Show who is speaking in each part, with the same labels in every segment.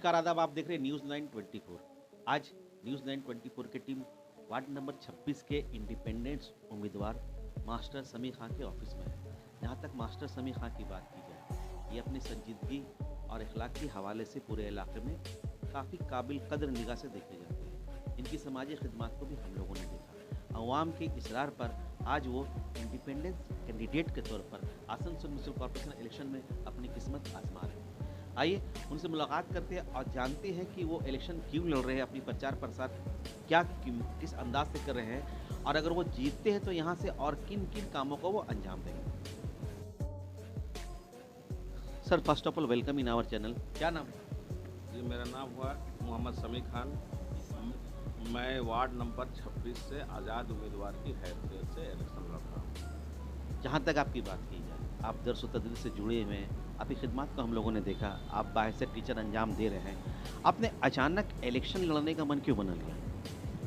Speaker 1: नमस्कार आदाब, आप देख रहे हैं न्यूज़ 924। आज न्यूज़ 924 की टीम वार्ड नंबर 26 के इंडिपेंडेंस उम्मीदवार मास्टर समी खां के ऑफिस में है। जहां तक मास्टर समी खां की बात की जाए, ये अपनी संजीदगी और इखलाक के हवाले से पूरे इलाके में काफ़ी काबिल कदर निगाह से देखे जाते हैं। इनकी समाजी खिदमत को भी हम लोगों ने देखा। अवाम के इसरार पर आज वो इंडिपेंडेंस कैंडिडेट के तौर पर आसनसोल म्यूनसिपल कॉर्पोरेशन इलेक्शन में अपनी किस्मत आजमा रहे हैं। आइए उनसे मुलाकात करते हैं और जानते हैं कि वो इलेक्शन क्यों लड़ रहे हैं, अपनी प्रचार प्रसार किस अंदाज से कर रहे हैं, और अगर वो जीतते हैं तो यहाँ से और किन किन कामों को वो अंजाम देंगे। Sir, first of all welcome in our channel. क्या नाम है?
Speaker 2: जी, मेरा नाम हुआ मोहम्मद समी खान। मैं वार्ड नंबर 26 से आज़ाद उम्मीदवार की हैसियत से इलेक्शन लड़ रहा हूँ।
Speaker 1: जहाँ तक आपकी बात की जाए, आप दरस तदरीस से जुड़े हुए हैं, आपकी खिदमत को हम लोगों ने देखा, आप बाहैसियत टीचर अंजाम दे रहे हैं। आपने अचानक इलेक्शन लड़ने का मन क्यों बना लिया?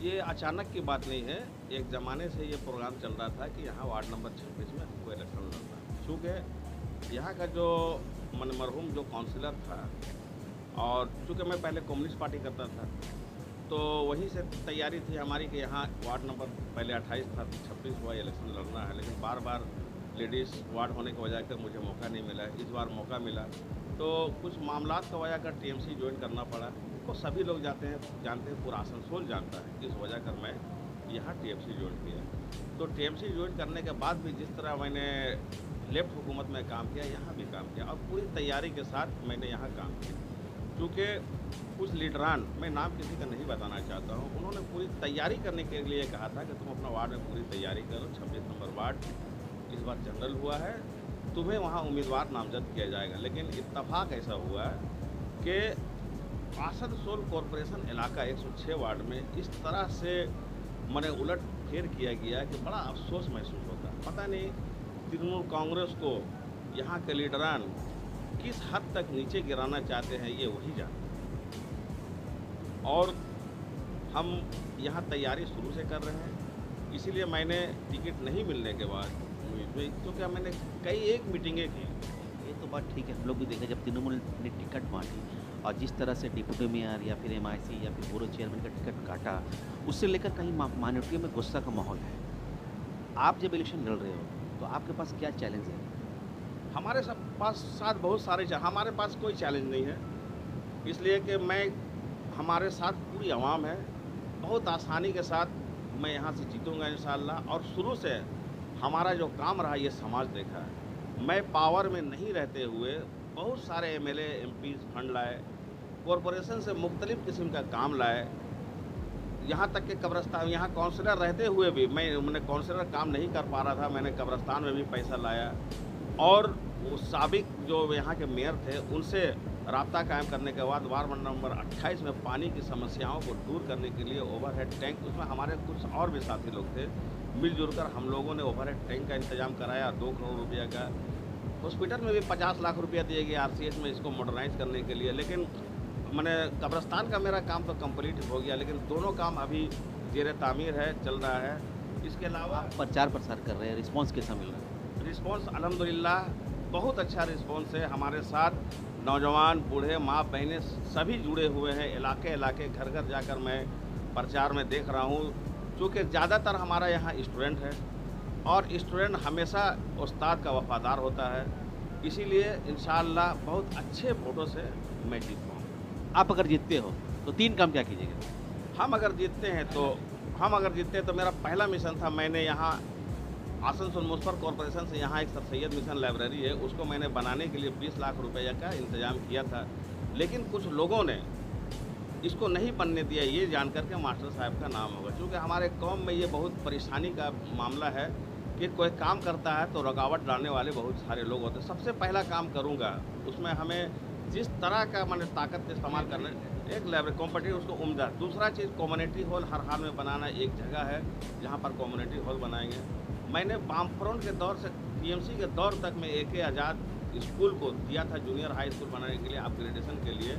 Speaker 2: ये अचानक की बात नहीं है, एक ज़माने से ये प्रोग्राम चल रहा था कि यहाँ वार्ड नंबर 26 में हमको इलेक्शन लड़ना है। चूँकि यहाँ का जो मरहूम जो काउंसिलर था, और चूँकि मैं पहले कम्युनिस्ट पार्टी करता था, तो वहीं से तैयारी थी हमारी कि यहाँ वार्ड नंबर पहले 28 था, 26 हुआ, इलेक्शन लड़ना है। लेकिन बार बार लेडीज़ वार्ड होने की वजह से मुझे मौका नहीं मिला। इस बार मौका मिला तो कुछ मामलात का वजह कर टीएमसी ज्वाइन करना पड़ा। तो सभी लोग जानते हैं, पूरा आसनसोल जानता है, इस वजह कर मैं यहाँ टीएमसी ज्वाइन किया। तो टीएमसी ज्वाइन करने के बाद भी जिस तरह मैंने लेफ्ट हुकूमत में काम किया, यहाँ भी काम किया, और पूरी तैयारी के साथ मैंने यहाँ काम किया। क्योंकि कुछ लीडरान, मैं नाम किसी का नहीं बताना चाहता हूँ, उन्होंने पूरी तैयारी करने के लिए कहा था कि तुम अपना वार्ड में पूरी तैयारी करो। 26 नंबर वार्ड इस बार जनरल हुआ है, तुम्हें वहाँ उम्मीदवार नामजद किया जाएगा। लेकिन इत्तफाक ऐसा हुआ कि आसनसोल कॉरपोरेशन इलाका 106 वार्ड में इस तरह से मैंने उलट फेर किया गया कि बड़ा अफसोस महसूस होता है। पता नहीं तृणमूल कांग्रेस को यहाँ के लीडरान किस हद तक नीचे गिराना चाहते हैं, ये वही जानते हैं। और हम यहाँ तैयारी शुरू से कर रहे हैं। इसीलिए मैंने टिकट नहीं मिलने के बाद तो क्या मैंने कई एक मीटिंगें की।
Speaker 1: ये तो बात ठीक है, हम लोग भी देखे जब तृणमूल ने टिकट बांटी और जिस तरह से डिप्टी मेयर या फिर MIC या फिर पूर्व चेयरमैन का टिकट काटा, उससे लेकर कहीं माइनॉरिटी में गुस्सा का माहौल है। आप जब इलेक्शन लड़ रहे हो तो आपके पास क्या चैलेंज है?
Speaker 2: हमारे साथ बहुत सारे हमारे पास कोई चैलेंज नहीं है, इसलिए कि हमारे साथ पूरी आवाम है। बहुत आसानी के साथ मैं यहाँ से जीतूँगा इंशाअल्लाह। और शुरू से हमारा जो काम रहा, ये समाज देखा है। मैं पावर में नहीं रहते हुए बहुत सारे MLA MPs फंड लाए, कॉरपोरेशन से मुख्तलिफ़ किस्म का काम लाए। यहाँ तक कि कब्रस्तान, यहाँ काउंसलर रहते हुए भी मैंने काउंसलर काम नहीं कर पा रहा था, मैंने कब्रस्तान में भी पैसा लाया। और वो साबिक जो यहाँ के मेयर थे, उनसे राब्ता कायम करने के बाद वार्ड नंबर 28 में पानी की समस्याओं को दूर करने के लिए ओवरहेड टैंक, उसमें हमारे कुछ और भी साथी लोग थे, मिलजुल कर हम लोगों ने ओवरहेड टैंक का इंतजाम कराया 2 करोड़ रुपये का। हॉस्पिटल में भी 50 लाख रुपया दिए गए RCH में इसको मॉडर्नाइज करने के लिए। लेकिन मैंने कब्रस्तान का मेरा काम तो कंप्लीट हो गया, लेकिन दोनों काम अभी ज़ेर तामीर है, चल रहा है। इसके अलावा
Speaker 1: प्रचार प्रसार कर रहे हैं, रिस्पॉन्स कैसा मिल रहा है?
Speaker 2: रिस्पॉन्स अल्हम्दुलिल्लाह बहुत अच्छा रिस्पॉन्स है। हमारे साथ नौजवान, बूढ़े, माँ बहनें सभी जुड़े हुए हैं। इलाके घर घर जाकर मैं प्रचार में देख रहा हूँ। क्योंकि ज़्यादातर हमारा यहाँ स्टूडेंट है, और स्टूडेंट हमेशा उस्ताद का वफादार होता है। इसीलिए इंशाअल्लाह बहुत अच्छे वोटों से मैं जीत पाऊँ।
Speaker 1: आप अगर जीतते हो तो 3 काम क्या कीजिएगा?
Speaker 2: हम अगर जीतते हैं तो मेरा पहला मिशन था, मैंने यहाँ आसनसोल म्यूनसिपल कॉर्पोरेशन से यहाँ एक सर सैयद मिशन लाइब्रेरी है, उसको मैंने बनाने के लिए 20 लाख रुपये का इंतजाम किया था। लेकिन कुछ लोगों ने इसको नहीं बनने दिया, ये जानकर के मास्टर साहब का नाम होगा। क्योंकि हमारे कौम में ये बहुत परेशानी का मामला है कि कोई काम करता है तो रुकावट डालने वाले बहुत सारे लोग होते हैं। सबसे पहला काम करूँगा, उसमें हमें जिस तरह का मैंने ताकत इस्तेमाल करना, एक लाइब्रेरी कॉम्पिटिटिव उसको उम्दा। दूसरा चीज़ कम्युनिटी हॉल हर हाल में बनाना। एक जगह है जहाँ पर कम्युनिटी हॉल बनाएंगे। मैंने वामफ्रंट के दौर से TMC के दौर तक में AK आज़ाद स्कूल को दिया था जूनियर हाई स्कूल बनाने के लिए, अपग्रेडेशन के लिए।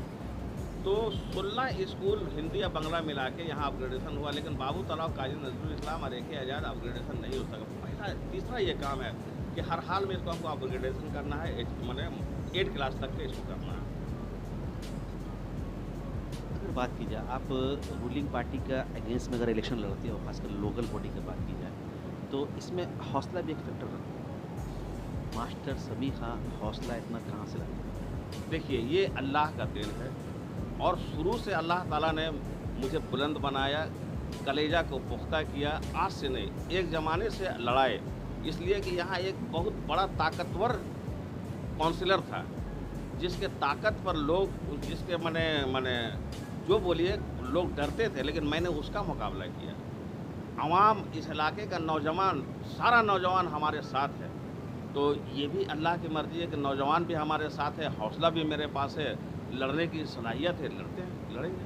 Speaker 2: तो 16 स्कूल हिंदी या बंगला मिला के यहाँ अपग्रेडेशन हुआ। लेकिन बाबू तालाब, काजी नजरुल इस्लाम और AK आज़ाद अपग्रेडेशन नहीं हो सका। तीसरा ये काम है कि हर हाल में इसको हमको अपग्रेडेशन करना है, मैंने 8 क्लास तक के इसको करना है।
Speaker 1: अगर बात की जाए, आप रूलिंग पार्टी का अगेंस्ट में अगर इलेक्शन लड़ते हो, खासकर लोकल बॉडी की बात की जाए, तो इसमें हौसला भी एक फैक्टर रखता है। मास्टर समी खां हौसला इतना कहाँ से लाते हैं?
Speaker 2: देखिए, ये अल्लाह का देन है और शुरू से अल्लाह ताला ने मुझे बुलंद बनाया, कलेजा को पुख्ता किया। आज से नहीं, एक ज़माने से लड़ाए, इसलिए कि यहाँ एक बहुत बड़ा ताकतवर काउंसिलर था, जिसके ताकत पर लोग, जिसके मने मने जो बोलिए लोग डरते थे, लेकिन मैंने उसका मुकाबला किया। आवाम, इस इलाके का नौजवान, सारा नौजवान हमारे साथ है। तो ये भी अल्लाह की मर्ज़ी है कि नौजवान भी हमारे साथ है, हौसला भी मेरे पास है, लड़ने की सलाहियत है, लड़ते हैं, लड़ेंगे।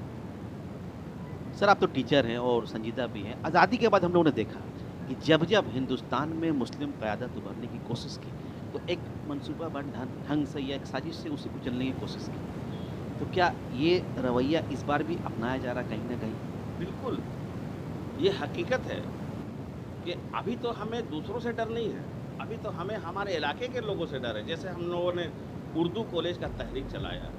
Speaker 1: सर, आप तो टीचर हैं और संजीदा भी हैं। आज़ादी के बाद हम लोगों ने देखा कि जब जब हिंदुस्तान में मुस्लिम क़यादत उभरने की कोशिश की, तो एक मनसूबाबंद ढंग से या एक साजिश से उसी को चलने की कोशिश की। तो क्या ये रवैया इस बार भी अपनाया जा रहा कहीं न कहीं?
Speaker 2: बिल्कुल, ये हकीकत है कि अभी तो हमें दूसरों से डर नहीं है, अभी तो हमें हमारे इलाके के लोगों से डर है। जैसे हम लोगों ने उर्दू कॉलेज का तहरीक चलाया,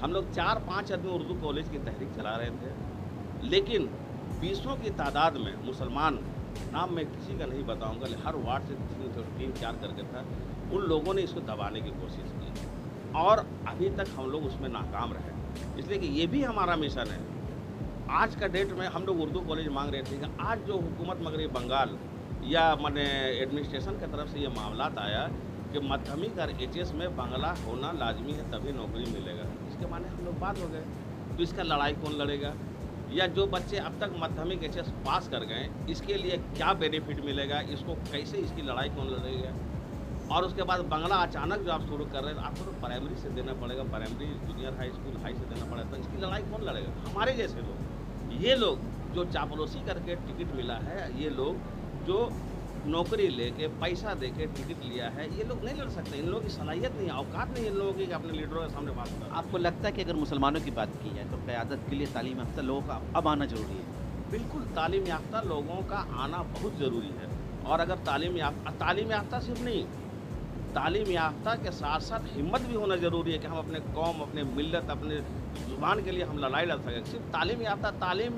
Speaker 2: हम लोग 4-5 आदमी उर्दू कॉलेज की तहरीक चला रहे थे, लेकिन 20 की तादाद में मुसलमान, नाम मैं किसी का नहीं बताऊंगा, हर वार्ड से 3-4 करके था, उन लोगों ने इसको दबाने की कोशिश की और अभी तक हम लोग उसमें नाकाम रहे। इसलिए कि ये भी हमारा मिशन है। आज का डेट में हम लोग उर्दू कॉलेज मांग रहे थे कि आज जो हुकूमत मगरबी बंगाल या मने एडमिनिस्ट्रेशन की तरफ से ये मामलात आया कि माध्यमिक और एचएस में बांग्ला होना लाजमी है, तभी नौकरी मिलेगा, इसके माने हम लोग बात हो गए। तो इसका लड़ाई कौन लड़ेगा? या जो बच्चे अब तक माध्यमिक एचएस पास कर गए, इसके लिए क्या बेनिफिट मिलेगा, इसको कैसे, इसकी लड़ाई कौन लड़ेगा? और उसके बाद बांग्ला अचानक जो आप शुरू कर रहे हैं, आपको तो प्राइमरी से देना पड़ेगा, primary, junior high school, high से देना पड़ेगा, तो इसकी लड़ाई कौन लड़ेगा? हमारे जैसे लोग, ये लोग जो चापलूसी करके टिकट मिला है, ये लोग जो नौकरी लेके पैसा देके टिकट लिया है, ये लोग नहीं लड़ सकते। इन लोगों की सलाहियत नहीं है, औकात नहीं है इन लोगों की कि अपने लीडरों के सामने बात करें।
Speaker 1: आपको लगता है कि अगर मुसलमानों की बात की जाए तो क़यादत के लिए तालीम याफ्ता लोगों का अब आना ज़रूरी है?
Speaker 2: बिल्कुल, तालीम याफ्ता लोगों का आना बहुत ज़रूरी है। और अगर तालीम याफ्ता सिर्फ नहीं, तालीम याफ्ता के साथ साथ हिम्मत भी होना ज़रूरी है कि हम अपने कौम, अपने मिल्लत, अपने ज़ुबान के लिए हम लड़ाई लड़ सकें। सिर्फ तालीम याफ्ता, तालीम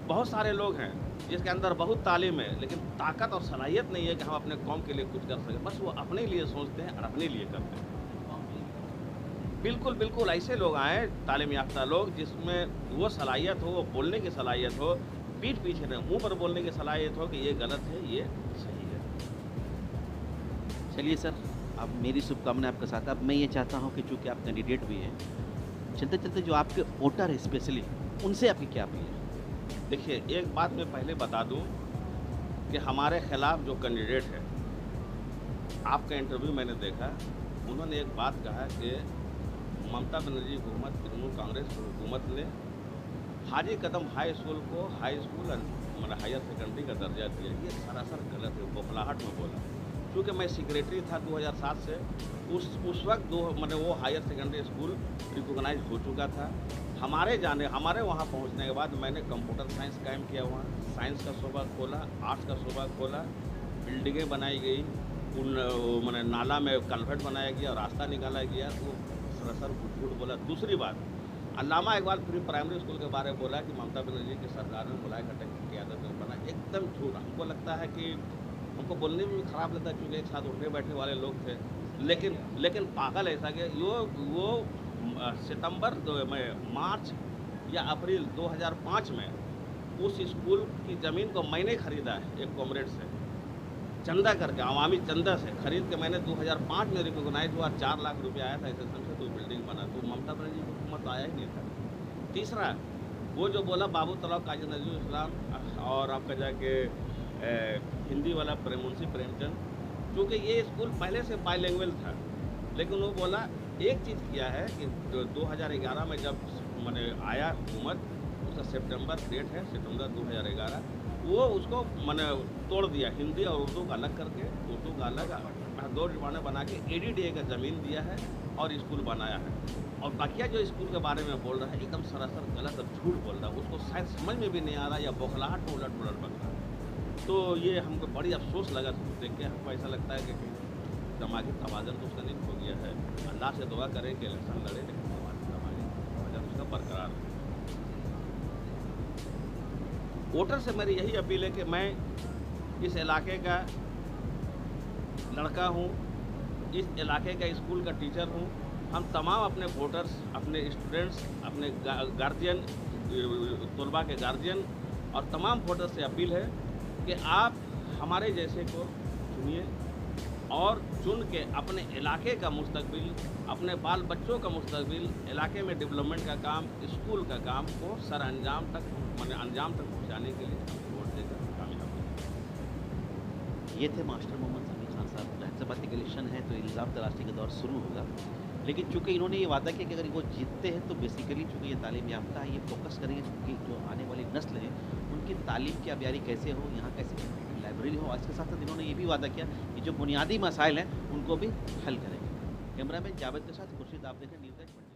Speaker 2: बहुत सारे लोग हैं जिसके अंदर बहुत तालीम है, लेकिन ताकत और सलाहियत नहीं है कि हम अपने कौम के लिए कुछ कर सकें। बस वो अपने लिए सोचते हैं और अपने लिए करते हैं। बिल्कुल बिल्कुल, ऐसे लोग आए तालीम याफ्ता लोग जिसमें वो सलाहियत हो, वो बोलने की सलाहियत हो, पीठ पीछे नहीं, मुँह पर बोलने की सलाहियत हो कि ये गलत है, ये सही है।
Speaker 1: चलिए सर, अब मेरी शुभकामनाएं आपके साथ। अब मैं ये चाहता हूँ कि चूँकि आप कैंडिडेट भी हैं, चलते चलते जो आपके वोटर है स्पेशली, उनसे आपकी क्या अपील है?
Speaker 2: देखिए, एक बात मैं पहले बता दूं कि हमारे खिलाफ जो कैंडिडेट है, आपका इंटरव्यू मैंने देखा, उन्होंने एक बात कहा कि ममता बनर्जी हुकूमत, तृणमूल कांग्रेस हुकूमत ने हाजी कदम हाई स्कूल को हाई स्कूल मतलब हायर सेकेंडरी का दर्जा दिया। ये सरासर गलत है, बौखलाहट में बोला। क्योंकि मैं सेक्रेटरी था 2007 से, उस वक्त वो हायर सेकेंडरी स्कूल रिकॉग्नाइज हो चुका था। हमारे वहाँ पहुँचने के बाद मैंने कंप्यूटर साइंस कायम किया, वहाँ साइंस का शोबा खोला, आर्ट्स का शोबा खोला, बिल्डिंगें बनाई गई, मैंने नाला में कल्वर्ट बनाया गया, रास्ता निकाला गया। तो सरासर झूठ बोला। दूसरी बात, अल्लामा इकबाल प्री प्राइमरी स्कूल के बारे में बोला कि ममता बनर्जी की सरकार में मुलायम खट्टर की क़यादत में बना, एकदम झूठ। हमको लगता है कि हमको बोलने में भी ख़राब लगता है, क्योंकि एक साथ उठने बैठने वाले लोग थे, लेकिन पागल ऐसा कि वो सितंबर मार्च या अप्रैल 2005 में उस स्कूल की ज़मीन को मैंने ख़रीदा है एक कॉमरेड से, चंदा करके, अवामी चंदा से खरीद के मैंने 2005 में रिकॉग्नाइज हुआ, 4 लाख रुपया आया था एसएसएम से, तो बिल्डिंग बना। तो ममता बनर्जी की हुकूमत आया ही नहीं था। तीसरा, वो जो बोला बाबू तलाब काजी नजरुल इस्लाम और आपका जाके हिंदी वाला मुंशी प्रेमचंद, क्योंकि ये स्कूल पहले से बाईलैंग्वेज था, लेकिन वो बोला एक चीज़ किया है कि 2011 में जब मैंने आया हुकूमत, उसका सितंबर डेट है, सितंबर 2011, वो उसको मैंने तोड़ दिया, हिंदी और उर्दू का अलग करके, उर्दू का अलग 2 डिपार्टमेंट बना के ADDA का ज़मीन दिया है और स्कूल बनाया है। और बाकिया जो स्कूल के बारे में बोल रहा है, एकदम सरासर गलत और झूठ बोल रहा है, उसको शायद समझ में भी नहीं आ रहा या बौखलाहट में उलट पुलट बन रहा है। तो ये हमको बड़ी अफसोस लगा देख के। हमको ऐसा लगता है कि दिमागी तवाज़ुन तो उसका नहीं खो गया है। अल्लाह से दुआ करें कि इलेक्शन लड़े, लेकिन दिमागी तवाज़ुन उसका बरकरार है। वोटर से मेरी यही अपील है कि मैं इस इलाके का लड़का हूँ, इस इलाके का स्कूल का टीचर हूँ। हम तमाम अपने वोटर्स, अपने स्टूडेंट्स, अपने गार्जियन, तलबा के गार्जियन और तमाम वोटर से अपील है कि आप हमारे जैसे को चुनिए और चुन के अपने इलाके का मुस्तकबिल, अपने बाल बच्चों का मुस्तकबिल, इलाके में डेवलपमेंट का काम, स्कूल का काम को अंजाम तक पहुंचाने के लिए वोट देकर कामयाब करें।
Speaker 1: ये थे मास्टर मोहम्मद समी खान साहब। विधानसभा के इलेक्शन है तो इल्ज़ाम तलाशी का दौर शुरू होगा, लेकिन चूंकि इन्होंने ये वादा किया कि अगर वो जीतते हैं तो बेसिकली चूंकि ये तालीम याफ्ता है, ये फोकस करेंगे कि जो आने वाली नस्ल है उनकी तालीम की आबियारी कैसे हो, यहाँ कैसे लाइब्रेरी हो। आज के साथ साथ इन्होंने ये भी वादा किया कि जो बुनियादी मसाइल हैं उनको भी हल करेंगे। कैमरामैन जावेद के साथ खुर्शीद, आप देखें न्यूज़ 20।